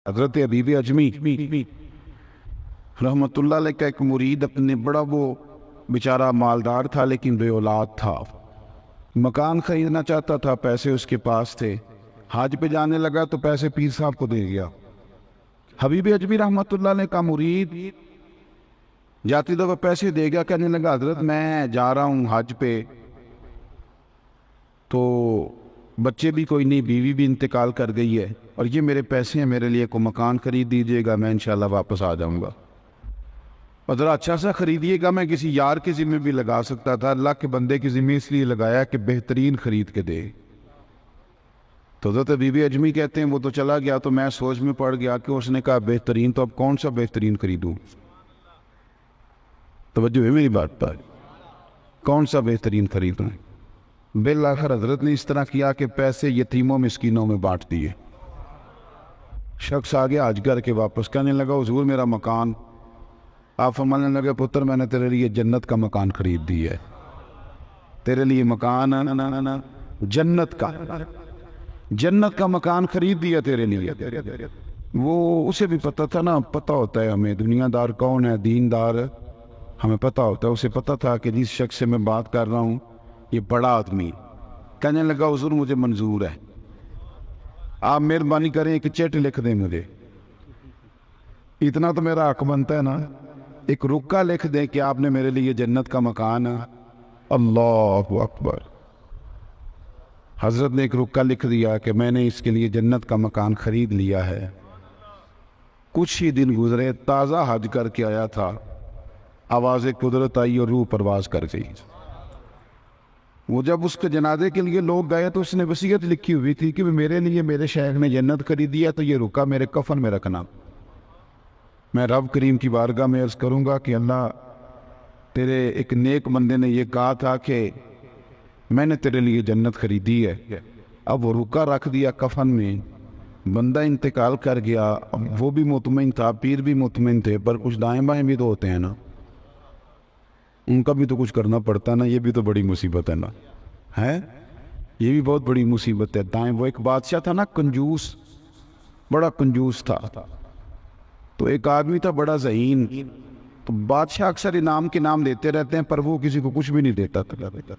हजरत हबीब अजमी रहमतुल्लाह अलैह का एक मुरीद अपने बड़ा वो बेचारा मालदार था लेकिन बे औलाद था। मकान खरीदना चाहता था, पैसे उसके पास थे। हज पे जाने लगा तो पैसे पीर साहब को दे गया। हबीब अजमी रहमतुल्लाह अलैह का मुरीद जाती दफा पैसे दे गया, कहने लगा हजरत मैं जा रहा हूँ हज पे, तो बच्चे भी कोई नहीं, बीवी भी इंतकाल कर गई है और ये मेरे पैसे हैं, मेरे लिए को मकान खरीद दीजिएगा, मैं इंशाल्लाह वापस आ जाऊंगा। और ज़रा अच्छा सा खरीदिएगा, मैं किसी यार के ज़िम्मे भी लगा सकता था, अल्लाह के बंदे के ज़िम्मे इसलिए लगाया कि बेहतरीन खरीद के दे। तो हज़रत बीबी अजमी कहते हैं वो तो चला गया, तो मैं सोच में पड़ गया कि उसने कहा बेहतरीन, तो अब कौन सा बेहतरीन खरीदूँ? तवज्जो है मेरी बात पर, कौन सा बेहतरीन खरीदूँ? बिल आखिर हजरत ने इस तरह किया कि पैसे यतीमों मिस्कीनों में बांट दिए। शख्स आ गया हज करके वापस, कहने लगा हुजूर मेरा मकान। आप फरमाने लगे पुत्र मैंने तेरे लिए जन्नत का मकान खरीद दिया है, तेरे लिए मकान ना जन्नत का मकान खरीद दिया तेरे लिए। वो उसे भी पता था ना, पता होता है हमें दुनियादार कौन है, दीनदार हमें पता होता है। उसे पता था कि जिस शख्स से मैं बात कर रहा हूँ ये बड़ा आदमी। कहने लगा हुजूर मुझे मंजूर है, आप मेहरबानी करें एक चेक लिख दें मुझे, इतना तो मेरा हक बनता है ना, एक रुक्का लिख दें कि आपने मेरे लिए जन्नत का मकान। अल्लाह अकबर। हजरत ने एक रुक्का लिख दिया कि मैंने इसके लिए जन्नत का मकान खरीद लिया है। कुछ ही दिन गुजरे, ताज़ा हज करके आया था, आवाज़ कुदरत आई और रूह परवाज कर गई। वो जब उसके जनाजे के लिए लोग गए तो उसने वसीयत लिखी हुई थी कि मेरे लिए मेरे शेख ने जन्नत खरीदी है, तो ये रुका मेरे कफन में रखना। मैं रब करीम की बारगाह में अर्ज़ करूँगा कि अल्लाह तेरे एक नेक बंदे ने ये कहा था कि मैंने तेरे लिए जन्नत खरीदी है, अब वो रुका रख दिया कफन में, बंदा इंतकाल कर गया। अब वो भी मुतमिन था, पीर भी मुतमिन थे, पर कुछ दाएँ बाएँ भी तो होते हैं ना, उनका भी तो कुछ करना पड़ता है ना। ये भी तो बड़ी मुसीबत है ना, है ये भी बहुत बड़ी मुसीबत है। दाएं वो एक बादशाह था ना, कंजूस, बड़ा कंजूस था। तो एक आदमी था बड़ा ज़हीन, तो बादशाह अक्सर इनाम के नाम देते रहते हैं पर वो किसी को कुछ भी नहीं देता था।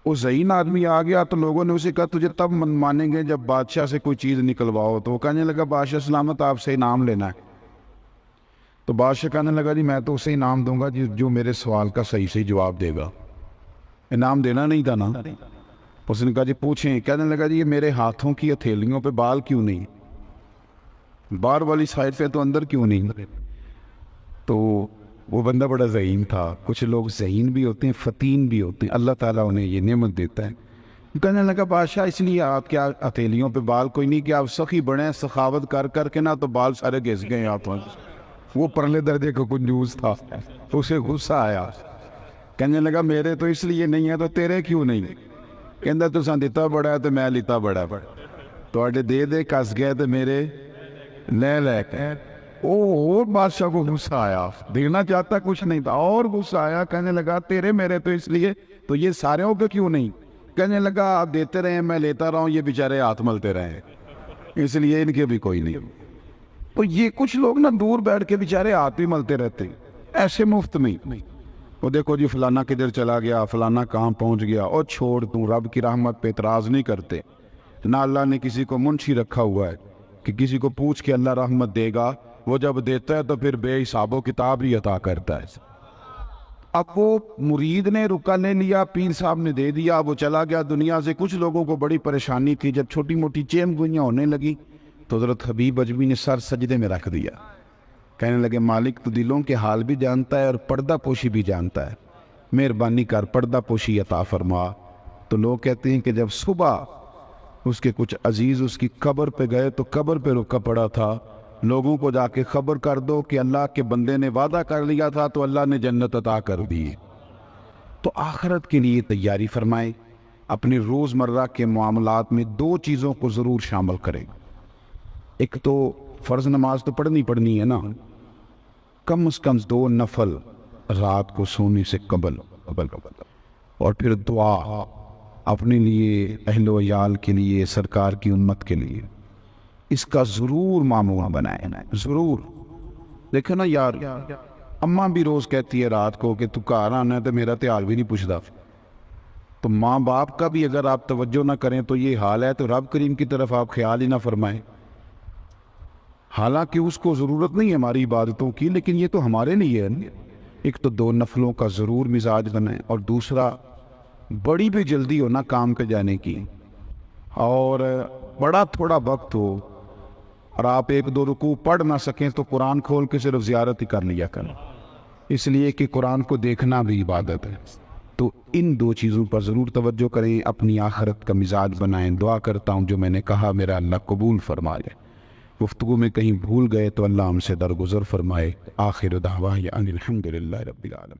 वो ज़हीन आदमी आ गया तो लोगों ने उसे कहा तुझे तब मानेंगे जब बादशाह से कोई चीज़ निकलवाओ। तो वो कहने लगा बादशाह सलामत आपसे इनाम लेना है। तो बादशाह कहने लगा जी मैं तो उसे इनाम दूंगा जो मेरे सवाल का सही सही जवाब देगा। इनाम देना नहीं था ना। उसने कहा जी पूछें। कहने लगा जी ये मेरे हाथों की हथेलियों पे बाल क्यों नहीं, बाहर वाली साइड पे तो अंदर क्यों नहीं? तो वो बंदा बड़ा ज़हीन था। कुछ लोग ज़हीन भी होते हैं, फ़तीन भी होते हैं, अल्लाह ताला उन्हें ये नेमत देता है। कहने लगा बादशाह इसलिए आप क्या हथेलियों पे बाल कोई नहीं कि आप सखी बने, सखावत कर करके ना तो बाल सारे घिस गए हाथों। वो परले दर्जे का कंजूस था, उसे गुस्सा आया। कहने लगा मेरे तो इसलिए नहीं है तो तेरे क्यों नहीं? कहता तुसा दिता बड़ा है तो मैं लिता बड़ा तो दे दे कस गए तो मेरे ले ले। और बादशाह को गुस्सा आया, देना चाहता कुछ नहीं था और गुस्सा आया। कहने लगा तेरे मेरे तो इसलिए, तो ये सारे के क्यों नहीं? कहने लगा आप देते रहे मैं लेता रहा हूँ, ये बेचारे हाथ मलते रहे इसलिए इनके भी कोई नहीं। तो ये कुछ लोग ना दूर बैठ के बेचारे हाथ भी मलते रहते ऐसे मुफ्त में। वो देखो जी फलाना किधर चला गया, फलाना कहाँ पहुँच गया, और छोड़ तू, रब की रहमत पे एतराज़ नहीं करते ना। अल्लाह ने किसी को मुंशी रखा हुआ है कि किसी को पूछ के अल्लाह रहमत देगा, वो जब देता है तो फिर बेहिसाबो किताब ही अता करता है। अब वो मुरीद ने रुका ले लिया, पीर साहब ने दे दिया, वो चला गया दुनिया से। कुछ लोगों को बड़ी परेशानी थी, जब छोटी मोटी चेमगुइयाँ होने लगी तो हज़रत हबीब अजमी ने सर सजदे में रख दिया। कहने लगे मालिक तो दिलों के हाल भी जानता है और पर्दा पोशी भी जानता है, मेहरबानी कर पर्दा पोशी अता फरमा। तो लोग कहते हैं कि जब सुबह उसके कुछ अजीज़ उसकी कब्र पे गए तो कब्र पे रुका पड़ा था, लोगों को जाके खबर कर दो कि अल्लाह के बंदे ने वादा कर लिया था तो अल्लाह ने जन्नत अता कर दी। तो आखिरत के लिए तैयारी फरमाए, अपने रोज़मर्रा के मामलात में दो चीज़ों को ज़रूर शामिल करें। एक तो फ़र्ज़ नमाज तो पढ़नी है ना, कम से कम 2 नफल रात को सोने से कबल, और फिर दुआ अपने लिए, अहलो याल के लिए, सरकार की उम्मत के लिए। इसका ज़रूर मामूल बनाए, ज़रूर। देखो ना यार, अम्मा भी रोज़ कहती है रात को कि तू घर आना है तो मेरा ध्यान भी नहीं पूछता। तो माँ बाप का भी अगर आप तवज्जो ना करें तो ये हाल है, तो रब करीम की तरफ आप ख्याल ही ना फरमाएं। हालांकि उसको ज़रूरत नहीं है हमारी इबादतों की, लेकिन ये तो हमारे लिए है। एक तो 2 नफलों का ज़रूर मिजाज बनाए, और दूसरा बड़ी भी जल्दी हो ना काम पे जाने की, और बड़ा थोड़ा वक्त हो और आप 1-2 रुकू पढ़ ना सकें तो कुरान खोल के सिर्फ ज़ियारत ही कर लिया करें, इसलिए कि कुरान को देखना भी इबादत है। तो इन 2 चीज़ों पर ज़रूर तवज्जो करें, अपनी आखिरत का मिजाज बनाएं। दुआ करता हूँ जो मैंने कहा मेरा अल्लाह कबूल फरमा ले। गुफ्तगू में कहीं भूल गए तो अल्लाह हमसे दरगुजर फरमाए। आखिर दावा अनिल हम्दुलिल्लाहि रब्बिल आलमीन।